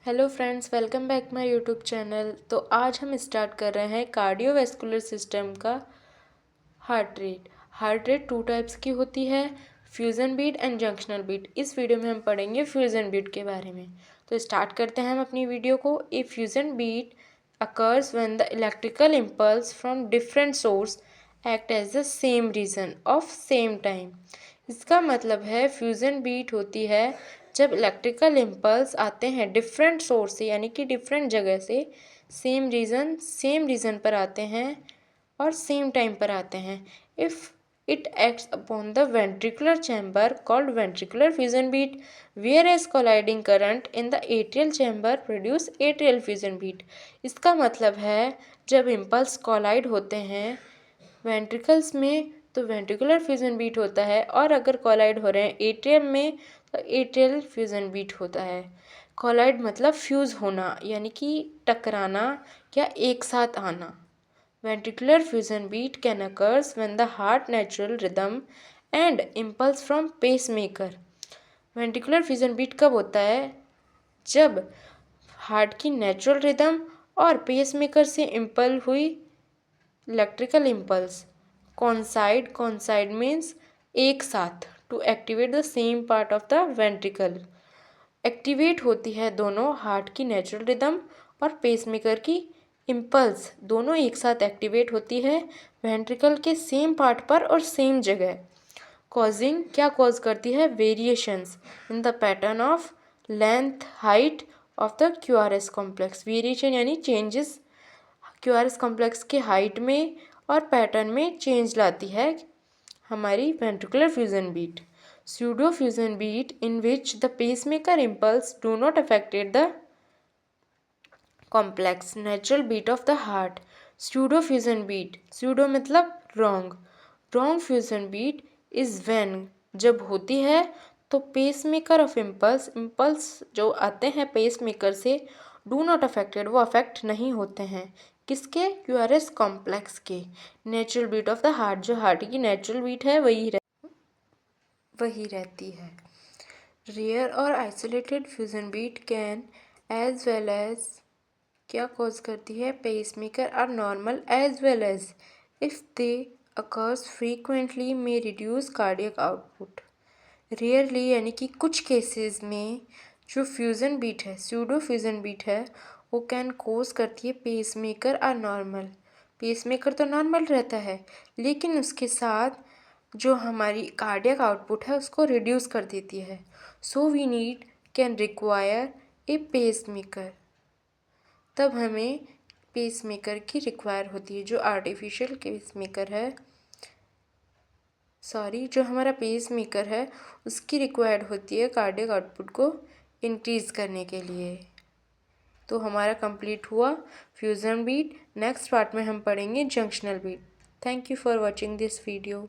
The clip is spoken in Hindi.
Hello friends, welcome back my YouTube channel. तो आज हम स्टार्ट कर रहे हैं कार्डियोवैस्कुलर सिस्टम का heart rate. Heart rate two types की होती है, fusion beat and junctional beat. इस वीडियो में हम पढ़ेंगे फ्यूजन बीट के बारे में। तो स्टार्ट करते हैं हम अपनी वीडियो को। A fusion beat occurs when the electrical impulse from different source act as the same region of same time. इसका मतलब है फ्यूजन बीट होती है जब इलेक्ट्रिकल इम्पल्स आते हैं डिफरेंट सोर्स से, यानी कि डिफरेंट जगह से सेम रीजन पर आते हैं और सेम टाइम पर आते हैं। If it acts upon the ventricular chamber called ventricular fusion beat, whereas colliding current in the atrial chamber produce atrial fusion beat। इसका मतलब है जब इम्पल्स कोलाइड होते हैं वेंट्रिकल्स में तो वेंट्रिकुलर फ्यूजन बीट होता है, और अगर कोलाइड हो रहे हैं एट्रियम में तो एट्रियल फ्यूजन बीट होता है। कोलाइड मतलब फ्यूज होना, यानी कि टकराना या एक साथ आना। Ventricular fusion beat can occurs when the heart natural rhythm and impulse from pacemaker। Ventricular fusion beat कब होता है? जब हार्ट की नेचुरल रिदम और पेसमेकर से इम्पल हुई इलेक्ट्रिकल इम्पल्स कॉन्साइड मीन्स एक साथ, to activate the same part of the ventricle. Activate होती है दोनों, हार्ट की नेचुरल रिदम और पेसमेकर की इम्पल्स दोनों एक साथ एक्टिवेट होती है वेंट्रिकल के सेम पार्ट पर और सेम जगह। कॉजिंग क्या कॉज करती है? Variations in the pattern of length height of the QRS complex. Variation यानी चेंजेस क्यूआरएस कॉम्प्लेक्स के हाइट में और पैटर्न में चेंज लाती है हमारी ventricular fusion beat. Pseudo fusion beat in which the pacemaker impulse do not affect the complex natural beat of the heart। Pseudo fusion beat, pseudo मतलब wrong fusion beat is when जब होती है तो pacemaker of impulse जो आते हैं pacemaker से do not affected, वो अफेक्ट नहीं होते हैं। किसके? क्यूआरएस कॉम्प्लेक्स के। Natural beat of the heart, जो हार्ट की नेचुरल बीट है वही रहती है। रेयर और isolated fusion beat can as well as क्या कॉज करती है? Pacemaker are normal as well as if they occurs frequently में रिड्यूस कार्डियक आउटपुट। रेयरली यानी कि कुछ केसेस में जो फ्यूजन बीट है, स्यूडो फ्यूजन बीट है, वो कैन कॉज करती है पेसमेकर आर नॉर्मल। पेसमेकर तो नॉर्मल रहता है, लेकिन उसके साथ जो हमारी कार्डियक आउटपुट है उसको रिड्यूस कर देती है। So we need can require a pacemaker. तब हमें पेसमेकर की रिक्वायर होती है। जो आर्टिफिशियल पेसमेकर है, जो हमारा पेसमेकर है उसकी रिक्वायर्ड होती है कार्डियक आउटपुट को इंक्रीज़ करने के लिए। तो हमारा कंप्लीट हुआ फ्यूजन बीट। नेक्स्ट पार्ट में हम पढ़ेंगे junctional beat. Thank you for watching this video.